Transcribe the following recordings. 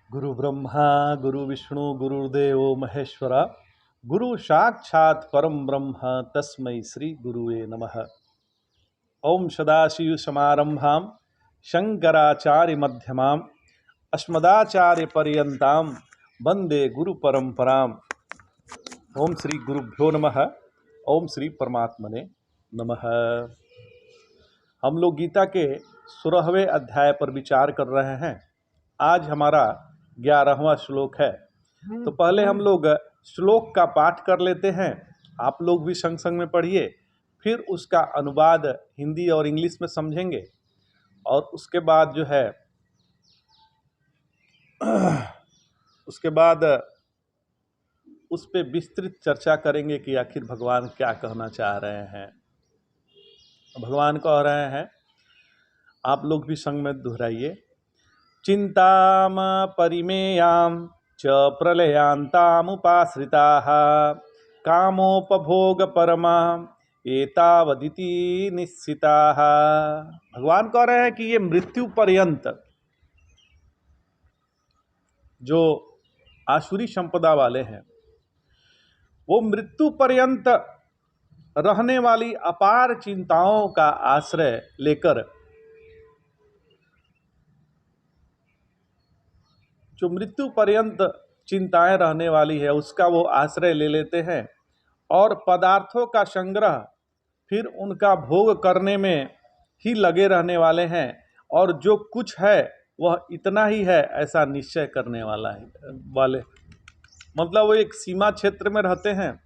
गुरु ब्रह्मा गुरु विष्णु गुरुदेव महेश्वरा गुरु साक्षात् परम ब्रह्म तस्मै श्री गुरुवे नमः। ओम सदाशिव समारंभां शंकराचार्य मध्यमां अस्मदाचार्य पर्यंतां वंदे गुरु परंपरां। ओम श्री गुरुभ्यो नमः। ओम श्री परमात्मने नमः। हम लोग गीता के 16वें अध्याय पर विचार कर रहे हैं। आज हमारा 11वां श्लोक है। तो पहले हम लोग श्लोक का पाठ कर लेते हैं। आप लोग भी संग संग में पढ़िए, फिर उसका अनुवाद हिंदी और इंग्लिश में समझेंगे और उसके बाद जो है उसके बाद उस पे विस्तृत चर्चा करेंगे कि आखिर भगवान क्या कहना चाह रहे हैं। भगवान कह रहे हैं, आप लोग भी संग में दोहराइए, चिंताम परिमेयां च प्रलयांतामुपाश्रिताः कामोपभोग परमा एतावदिति निश्चिताः। भगवान कह रहे हैं कि ये मृत्यु पर्यंत जो आसुरी संपदा वाले हैं, वो मृत्यु पर्यंत रहने वाली अपार चिंताओं का आश्रय लेकर, जो मृत्यु पर्यंत चिंताएं रहने वाली है उसका वो आश्रय ले लेते हैं और पदार्थों का संग्रह फिर उनका भोग करने में ही लगे रहने वाले हैं और जो कुछ है वह इतना ही है ऐसा निश्चय करने वाले मतलब वो एक सीमा क्षेत्र में रहते हैं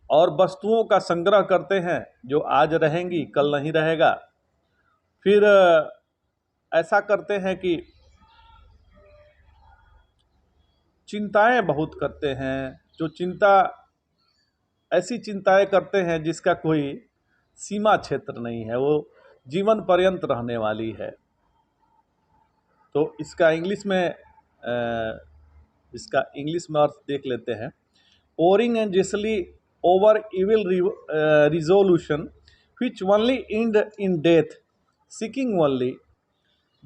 और वस्तुओं का संग्रह करते हैं जो आज रहेंगी कल नहीं रहेगा। फिर ऐसा करते हैं कि चिंताएं बहुत करते हैं, जो ऐसी चिंताएं करते हैं जिसका कोई सीमा क्षेत्र नहीं है, वो जीवन पर्यंत रहने वाली है। तो इसका इंग्लिश में अर्थ देख लेते हैं। Poring anxiously over evil resolution which only end in death, seeking only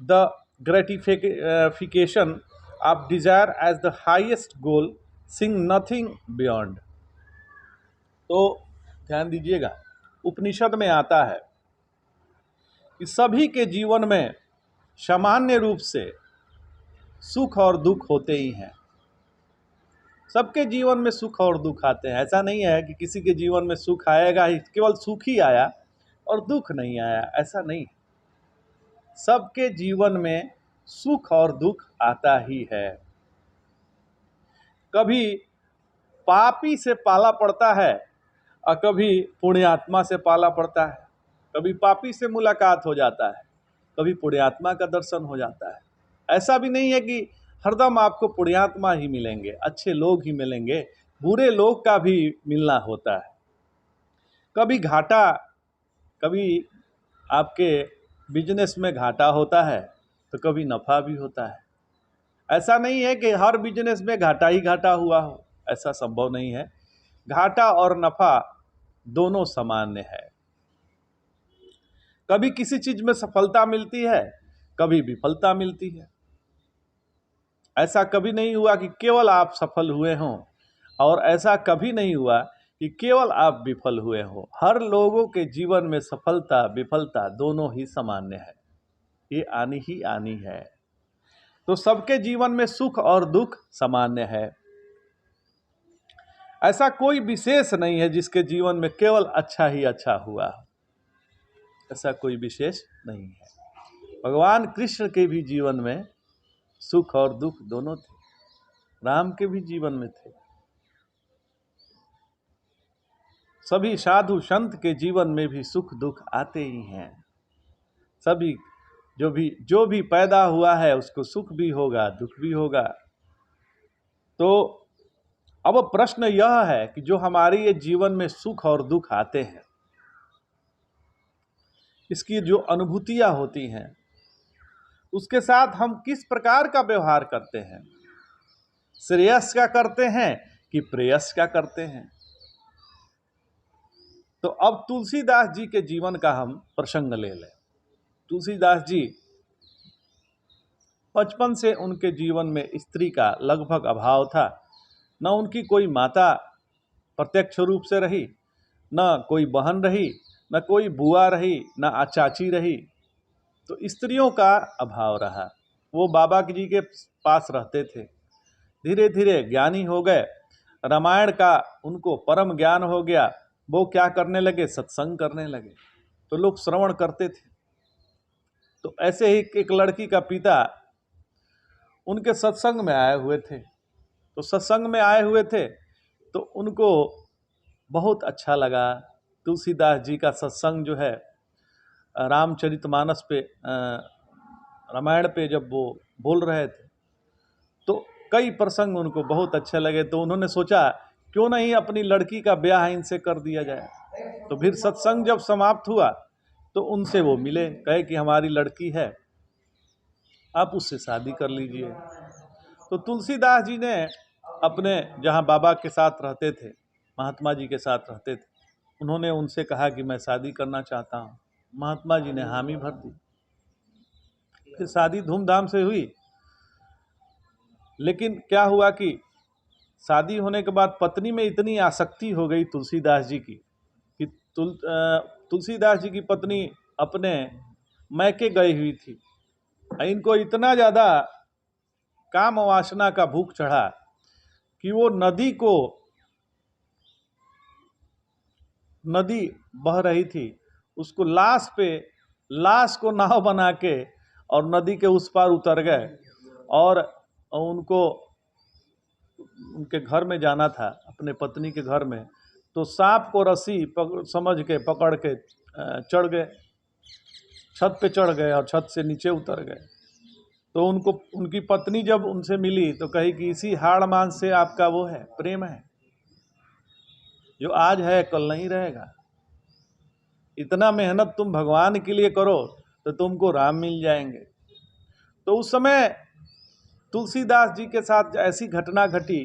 the gratification of desire as the highest goal, seeing nothing beyond। तो ध्यान दीजिएगा, उपनिषद में आता है कि सभी के जीवन में सामान्य रूप से सुख और दुख होते ही हैं। सबके जीवन में सुख और दुख आते हैं। ऐसा नहीं है कि किसी के जीवन में सुख आएगा ही, केवल सुख ही आया और दुख नहीं आया, ऐसा नहीं। सबके जीवन में सुख और दुख आता ही है। कभी पापी से पाला पड़ता है और कभी पुण्यात्मा से पाला पड़ता है। कभी पापी से मुलाकात हो जाता है, कभी पुण्यात्मा का दर्शन हो जाता है। ऐसा भी नहीं है कि हरदम आपको पुण्यात्मा ही मिलेंगे, अच्छे लोग ही मिलेंगे, बुरे लोग का भी मिलना होता है। कभी घाटा, कभी आपके बिजनेस में घाटा होता है तो कभी नफ़ा भी होता है। ऐसा नहीं है कि हर बिजनेस में घाटा ही घाटा हुआ हो, ऐसा संभव नहीं है। घाटा और नफ़ा दोनों सामान्य है। कभी किसी चीज में सफलता मिलती है, कभी विफलता मिलती है। ऐसा कभी नहीं हुआ कि केवल आप सफल हुए हों और ऐसा कभी नहीं हुआ कि केवल आप विफल हुए हो। हर लोगों के जीवन में सफलता विफलता दोनों ही सामान्य है, ये आनी ही आनी है। तो सबके जीवन में सुख और दुख सामान्य है। ऐसा कोई विशेष नहीं है जिसके जीवन में केवल अच्छा ही अच्छा हुआ, ऐसा कोई विशेष नहीं है। भगवान कृष्ण के भी जीवन में सुख और दुख दोनों थे, राम के भी जीवन में थे। सभी साधु संत के जीवन में भी सुख दुख आते ही हैं। सभी जो भी पैदा हुआ है उसको सुख भी होगा दुख भी होगा। तो अब प्रश्न यह है कि जो हमारे ये जीवन में सुख और दुख आते हैं, इसकी जो अनुभूतियां होती हैं, उसके साथ हम किस प्रकार का व्यवहार करते हैं। श्रेयस का करते हैं कि प्रेयस का करते हैं। तो अब तुलसीदास जी के जीवन का हम प्रसंग ले लें। तुलसीदास जी बचपन से उनके जीवन में स्त्री का लगभग अभाव था। न उनकी कोई माता प्रत्यक्ष रूप से रही, न कोई बहन रही, न कोई बुआ रही, न चाची रही। तो स्त्रियों का अभाव रहा। वो बाबा जी के पास रहते थे। धीरे धीरे ज्ञानी हो गए, रामायण का उनको परम ज्ञान हो गया। वो क्या करने लगे, सत्संग करने लगे, तो लोग श्रवण करते थे। तो ऐसे ही एक लड़की का पिता उनके सत्संग में आए हुए थे। तो सत्संग में आए हुए थे तो उनको बहुत अच्छा लगा। तुलसीदास जी का सत्संग जो है रामचरितमानस पे, रामायण पे जब वो बोल रहे थे तो कई प्रसंग उनको बहुत अच्छे लगे। तो उन्होंने सोचा क्यों नहीं अपनी लड़की का ब्याह इनसे कर दिया जाए। तो फिर सत्संग जब समाप्त हुआ तो उनसे वो मिले, कहे कि हमारी लड़की है, आप उससे शादी कर लीजिए। तो तुलसीदास जी ने अपने जहाँ बाबा के साथ रहते थे, महात्मा जी के साथ रहते थे, उन्होंने उनसे कहा कि मैं शादी करना चाहता हूँ। महात्मा जी ने हामी भर दी। फिर शादी धूमधाम से हुई। लेकिन क्या हुआ कि शादी होने के बाद पत्नी में इतनी आसक्ति हो गई तुलसीदास जी की कि तुलसीदास जी की पत्नी अपने मैके गई हुई थी। इनको इतना ज़्यादा काम वासना का भूख चढ़ा कि वो नदी बह रही थी, उसको लाश को नाव बना के और नदी के उस पार उतर गए। और उनको उनके घर में जाना था, अपने पत्नी के घर में। तो सांप को रस्सी समझ के पकड़ के चढ़ गए, छत पे चढ़ गए और छत से नीचे उतर गए। तो उनकी पत्नी जब उनसे मिली तो कही कि इसी हाड़ मांस से आपका वो है, प्रेम है, जो आज है कल नहीं रहेगा। इतना मेहनत तुम भगवान के लिए करो तो तुमको राम मिल जाएंगे। तो उस समय तुलसीदास जी के साथ ऐसी घटना घटी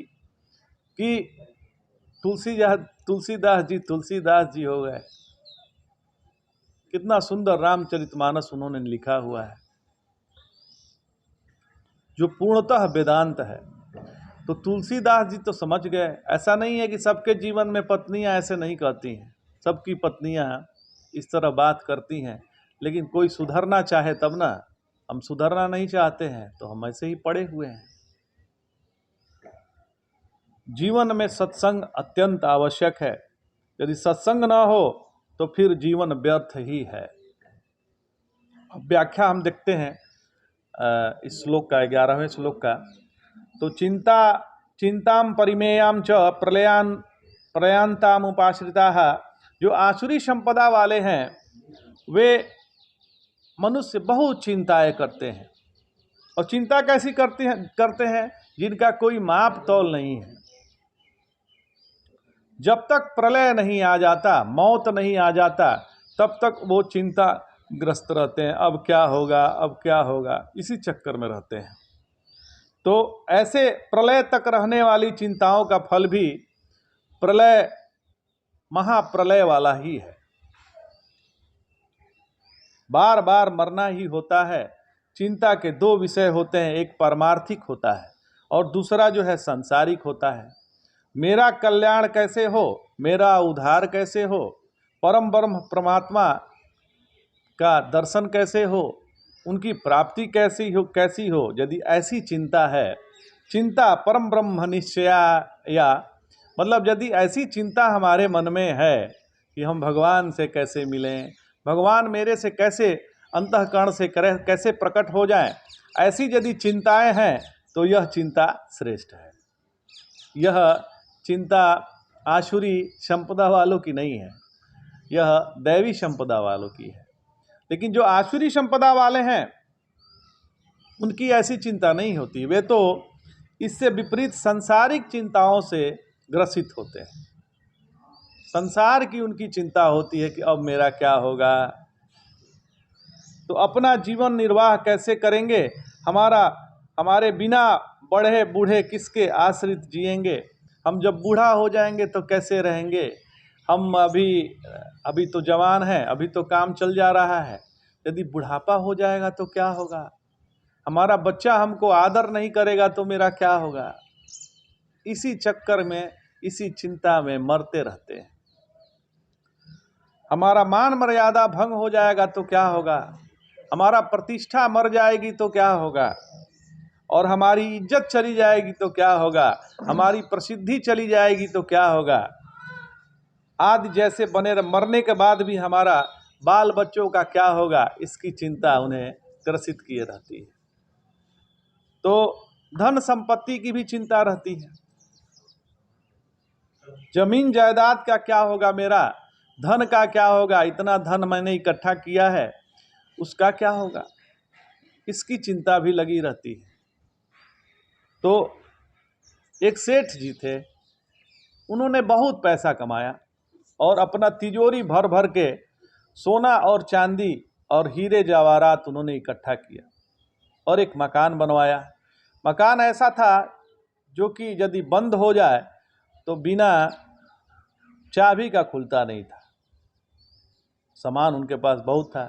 कि तुलसीदास जी हो गए। कितना सुंदर रामचरितमानस उन्होंने लिखा हुआ है, जो पूर्णतः वेदांत है। तो तुलसीदास जी तो समझ गए। ऐसा नहीं है कि सबके जीवन में पत्नियां ऐसे नहीं करती हैं, सबकी पत्नियां इस तरह बात करती हैं, लेकिन कोई सुधरना चाहे तब ना। हम सुधरना नहीं चाहते हैं तो हम ऐसे ही पड़े हुए हैं। जीवन में सत्संग अत्यंत आवश्यक है। यदि सत्संग ना हो तो फिर जीवन व्यर्थ ही है। अब व्याख्या हम देखते हैं इस श्लोक का, 11वें श्लोक का। तो चिंताम परिमेयाम च प्रयांताम उपाश्रिता। जो आसुरी संपदा वाले हैं वे मनुष्य बहुत चिंताएं करते हैं। और चिंता कैसी करते हैं जिनका कोई माप तौल नहीं है। जब तक प्रलय नहीं आ जाता, मौत नहीं आ जाता, तब तक वो चिंताग्रस्त रहते हैं। अब क्या होगा, अब क्या होगा, इसी चक्कर में रहते हैं। तो ऐसे प्रलय तक रहने वाली चिंताओं का फल भी प्रलय, महाप्रलय वाला ही है। बार बार मरना ही होता है। चिंता के दो विषय होते हैं, एक पारमार्थिक होता है और दूसरा जो है सांसारिक होता है। मेरा कल्याण कैसे हो, मेरा उद्धार कैसे हो, परम ब्रह्म परमात्मा का दर्शन कैसे हो, उनकी प्राप्ति कैसी हो। यदि ऐसी चिंता है, चिंता परम ब्रह्म निश्चया, या मतलब यदि ऐसी चिंता हमारे मन में है कि हम भगवान से कैसे मिलें, भगवान मेरे से कैसे अंतःकरण से कैसे प्रकट हो जाएं, ऐसी यदि चिंताएं हैं तो यह चिंता श्रेष्ठ है। यह चिंता आसुरी संपदा वालों की नहीं है, यह दैवी संपदा वालों की है। लेकिन जो आसुरी संपदा वाले हैं उनकी ऐसी चिंता नहीं होती। वे तो इससे विपरीत सांसारिक चिंताओं से ग्रसित होते हैं। संसार की उनकी चिंता होती है कि अब मेरा क्या होगा, तो अपना जीवन निर्वाह कैसे करेंगे, हमारे बिना बढ़े बूढ़े किसके आश्रित जिएंगे, हम जब बूढ़ा हो जाएंगे तो कैसे रहेंगे, हम अभी तो जवान हैं, अभी तो काम चल जा रहा है, यदि बुढ़ापा हो जाएगा तो क्या होगा, हमारा बच्चा हमको आदर नहीं करेगा तो मेरा क्या होगा। इसी चक्कर में, इसी चिंता में मरते रहते हैं। हमारा मान मर्यादा भंग हो जाएगा तो क्या होगा, हमारा प्रतिष्ठा मर जाएगी तो क्या होगा, और हमारी इज्जत चली जाएगी तो क्या होगा, हमारी प्रसिद्धि चली जाएगी तो क्या होगा। आदि जैसे बने मरने के बाद भी हमारा बाल बच्चों का क्या होगा, इसकी चिंता उन्हें ग्रसित किए रहती है। तो धन संपत्ति की भी चिंता रहती है। जमीन जायदाद का क्या होगा, मेरा धन का क्या होगा, इतना धन मैंने इकट्ठा किया है उसका क्या होगा, इसकी चिंता भी लगी रहती है। तो एक सेठ जी थे, उन्होंने बहुत पैसा कमाया और अपना तिजोरी भर भर के सोना और चांदी और हीरे जवाहरात उन्होंने इकट्ठा किया और एक मकान बनवाया। मकान ऐसा था जो कि यदि बंद हो जाए तो बिना चाबी का खुलता नहीं था। सामान उनके पास बहुत था।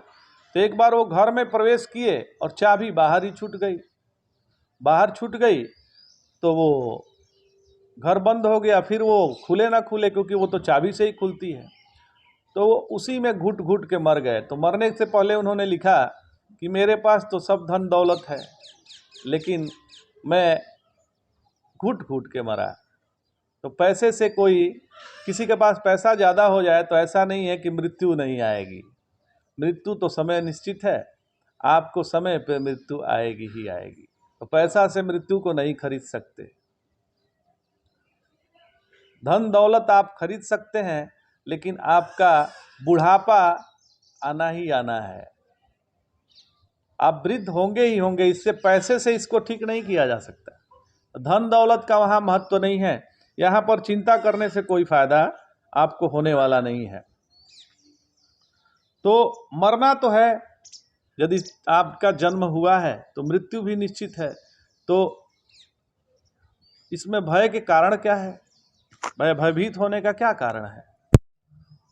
तो एक बार वो घर में प्रवेश किए और चाबी बाहर ही छूट गई। बाहर छूट गई तो वो घर बंद हो गया। फिर वो खुले ना खुले, क्योंकि वो तो चाबी से ही खुलती है। तो वो उसी में घुट घुट के मर गए। तो मरने से पहले उन्होंने लिखा कि मेरे पास तो सब धन दौलत है, लेकिन मैं घुट घुट के मरा। तो पैसे से कोई, किसी के पास पैसा ज़्यादा हो जाए तो ऐसा नहीं है कि मृत्यु नहीं आएगी। मृत्यु तो समय निश्चित है, आपको समय पे मृत्यु आएगी ही आएगी। तो पैसा से मृत्यु को नहीं खरीद सकते। धन दौलत आप खरीद सकते हैं, लेकिन आपका बुढ़ापा आना ही आना है। आप वृद्ध होंगे ही होंगे, इससे पैसे से इसको ठीक नहीं किया जा सकता। धन दौलत का वहाँ महत्व नहीं है। यहाँ पर चिंता करने से कोई फायदा आपको होने वाला नहीं है। तो मरना तो है, यदि आपका जन्म हुआ है तो मृत्यु भी निश्चित है। तो इसमें भय के कारण क्या है, भयभीत होने का क्या कारण है।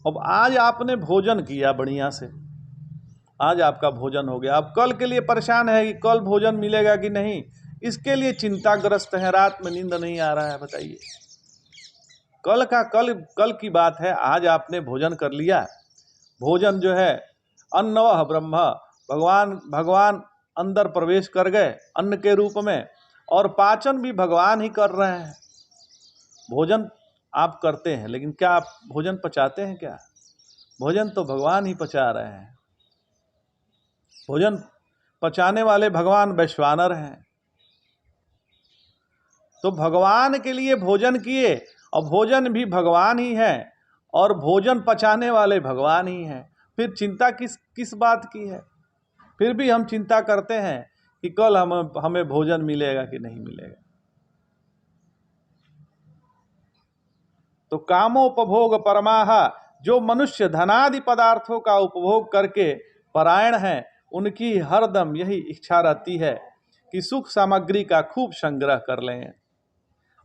अब आज आपने भोजन किया बढ़िया से, आज आपका भोजन हो गया, अब कल के लिए परेशान है कि कल भोजन मिलेगा कि नहीं, इसके लिए चिंताग्रस्त है, रात में नींद नहीं आ रहा है। बताइए, कल की बात है, आज आपने भोजन कर लिया। भोजन जो है अन्नवः ब्रह्म, भगवान अंदर प्रवेश कर गए अन्न के रूप में, और पाचन भी भगवान ही कर रहे हैं। भोजन आप करते हैं, लेकिन क्या आप भोजन पचाते हैं क्या? भोजन तो भगवान ही पचा रहे हैं। भोजन पचाने वाले भगवान वैश्वानर हैं। तो भगवान के लिए भोजन किए, और भोजन भी भगवान ही है, और भोजन पचाने वाले भगवान ही हैं। फिर चिंता किस बात की है? फिर भी हम चिंता करते हैं कि कल हमें भोजन मिलेगा कि नहीं मिलेगा। तो कामोपभोग परमाह, जो मनुष्य धनादि पदार्थों का उपभोग करके परायण हैं, उनकी हरदम यही इच्छा रहती है कि सुख सामग्री का खूब संग्रह कर लें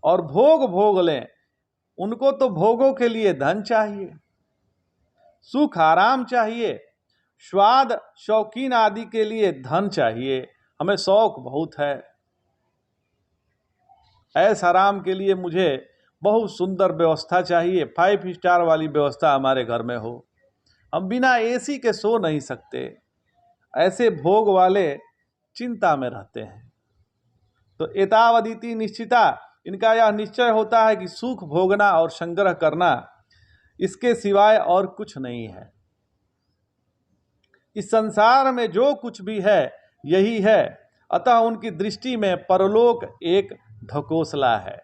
और भोग लें। उनको तो भोगों के लिए धन चाहिए, सुख आराम चाहिए, स्वाद शौकीन आदि के लिए धन चाहिए। हमें शौक बहुत है, ऐश आराम के लिए मुझे बहुत सुंदर व्यवस्था चाहिए, 5 स्टार वाली व्यवस्था हमारे घर में हो। हम बिना एसी के सो नहीं सकते। ऐसे भोग वाले चिंता में रहते हैं। तो एतावदिति निश्चिता, इनका यह निश्चय होता है कि सुख भोगना और संग्रह करना, इसके सिवाय और कुछ नहीं है। इस संसार में जो कुछ भी है यही है। अतः उनकी दृष्टि में परलोक एक ढकोसला है।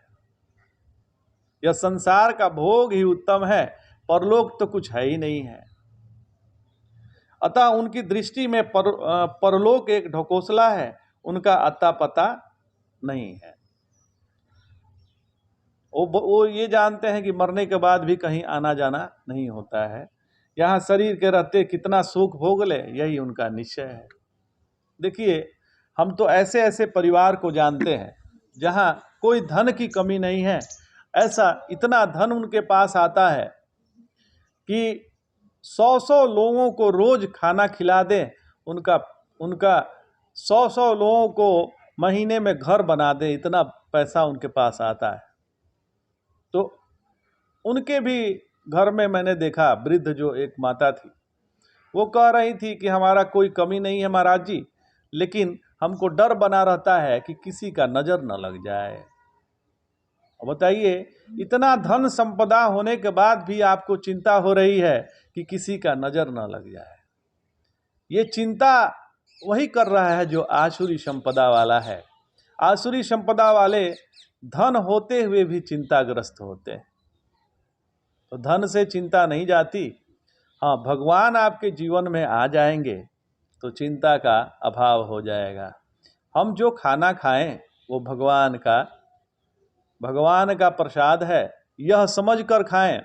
यह संसार का भोग ही उत्तम है, परलोक तो कुछ है ही नहीं है। अतः उनकी दृष्टि में परलोक एक ढकोसला है, उनका अता पता नहीं है। वो ये जानते हैं कि मरने के बाद भी कहीं आना जाना नहीं होता है। यहाँ शरीर के रहते कितना सुख भोग ले, यही उनका निश्चय है। देखिए, हम तो ऐसे ऐसे परिवार को जानते हैं जहाँ कोई धन की कमी नहीं है। ऐसा इतना धन उनके पास आता है कि 100 लोगों को रोज खाना खिला दें, उनका 100-100 लोगों को महीने में घर बना दे, इतना पैसा उनके पास आता है। तो उनके भी घर में मैंने देखा, वृद्ध जो एक माता थी, वो कह रही थी कि हमारा कोई कमी नहीं है महाराज जी, लेकिन हमको डर बना रहता है कि किसी का नज़र न लग जाए। बताइए, इतना धन संपदा होने के बाद भी आपको चिंता हो रही है कि किसी का नज़र न लग जाए। ये चिंता वही कर रहा है जो आसुरी संपदा वाला है। आसुरी संपदा वाले धन होते हुए भी चिंताग्रस्त होते हैं। तो धन से चिंता नहीं जाती। हाँ, भगवान आपके जीवन में आ जाएंगे तो चिंता का अभाव हो जाएगा। हम जो खाना खाएं वो भगवान का प्रसाद है, यह समझ कर खाएं।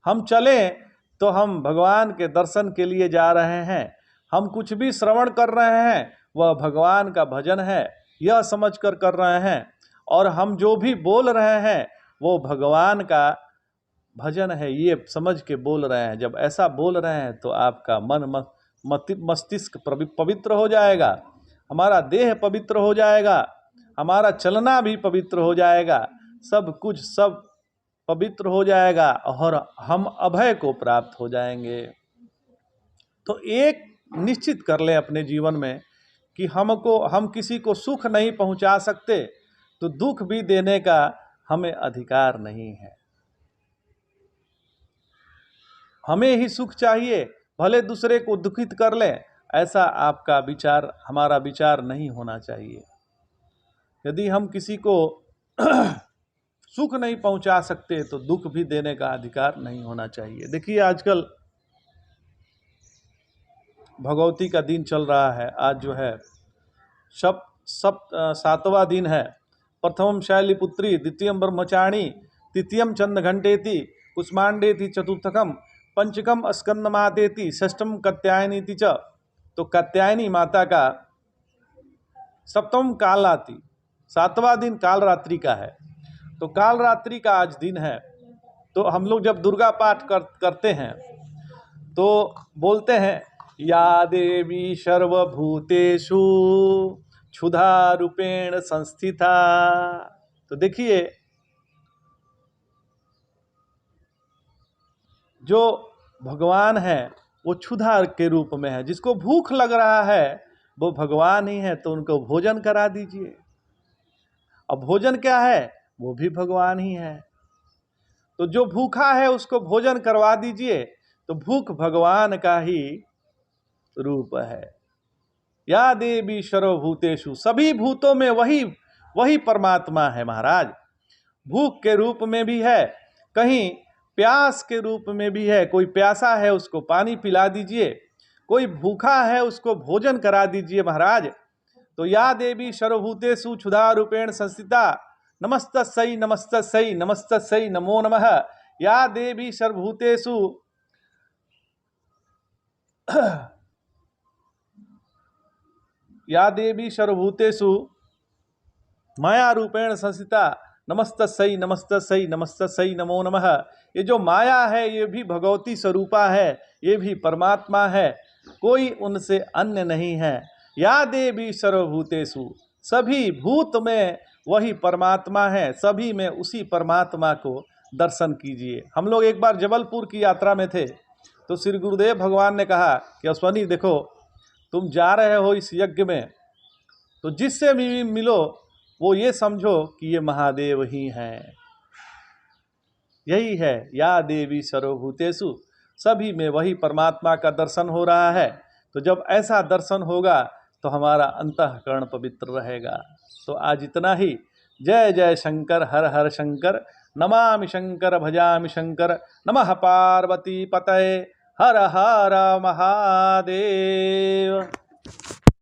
हम चलें तो हम भगवान के दर्शन के लिए जा रहे हैं। हम कुछ भी श्रवण कर रहे हैं वह भगवान का भजन है, यह समझ कर रहे हैं। और हम जो भी बोल रहे हैं वो भगवान का भजन है, ये समझ के बोल रहे हैं। जब ऐसा बोल रहे हैं तो आपका मन मस्तिष्क पवित्र हो जाएगा, हमारा देह पवित्र हो जाएगा, हमारा चलना भी पवित्र हो जाएगा, सब कुछ सब पवित्र हो जाएगा और हम अभय को प्राप्त हो जाएंगे। तो एक निश्चित कर लें अपने जीवन में कि हम किसी को सुख नहीं पहुंचा सकते, तो दुख भी देने का हमें अधिकार नहीं है। हमें ही सुख चाहिए, भले दूसरे को दुखित कर लें, ऐसा आपका विचार, हमारा विचार नहीं होना चाहिए। यदि हम किसी को सुख नहीं पहुंचा सकते तो दुख भी देने का अधिकार नहीं होना चाहिए। देखिए, आजकल भगवती का दिन चल रहा है। आज जो है सातवां दिन है। प्रथमम शैलीपुत्री, द्वितीयम ब्रह्मचारिणी, तृतीयम चंद्रघंटेति, कुष्मांडेति, चतुर्थकम पंचकम स्कंदमातेति, षष्ठम कात्यायनीति च। तो कात्यायनी माता का सप्तम कालरात्रि, सातवां दिन कालरात्रि का है। तो कालरात्रि का आज दिन है। तो हम लोग जब दुर्गा पाठ करते हैं तो बोलते हैं, या देवी सर्वभूतेषु क्षुधा रूपेण संस्थिता। तो देखिए, जो भगवान है वो क्षुधा के रूप में है। जिसको भूख लग रहा है वो भगवान ही है, तो उनको भोजन करा दीजिए। अब भोजन क्या है? वो भी भगवान ही है। तो जो भूखा है उसको भोजन करवा दीजिए। तो भूख भगवान का ही रूप है। या देवी सर्वभूतेषु, सभी भूतों में वही परमात्मा है महाराज। भूख के रूप में भी है, कहीं प्यास के रूप में भी है। कोई प्यासा है उसको पानी पिला दीजिए, कोई भूखा है उसको भोजन करा दीजिए महाराज। तो या देवी सर्वभूतेषु क्षुधा रूपेण संस्थिता, नमस्तस्यै नमस्तस्यै नमस्तस्यै नमो नमः। या देवी सर्वभूतेषु या देवी सर्वभूतेषु माया रूपेण संस्थिता, नमस्तस्यै नमस्तस्यै नमस्तस्यै नमो नमः। ये जो माया है ये भी भगवती स्वरूपा है, ये भी परमात्मा है, कोई उनसे अन्य नहीं है। या देवी सर्वभूतेषु, सभी भूत में वही परमात्मा है, सभी में उसी परमात्मा को दर्शन कीजिए। हम लोग एक बार जबलपुर की यात्रा में थे तो श्री गुरुदेव भगवान ने कहा कि अश्वनी देखो, तुम जा रहे हो इस यज्ञ में, तो जिससे भी मिलो वो ये समझो कि ये महादेव ही हैं। यही है या देवी सर्वभूतेषु, सभी में वही परमात्मा का दर्शन हो रहा है। तो जब ऐसा दर्शन होगा तो हमारा अंतःकरण पवित्र रहेगा। तो आज इतना ही। जय जय शंकर, हर हर शंकर, नमामि शंकर भजामि शंकर, नमः पार्वती पतये, हर हर महादेव।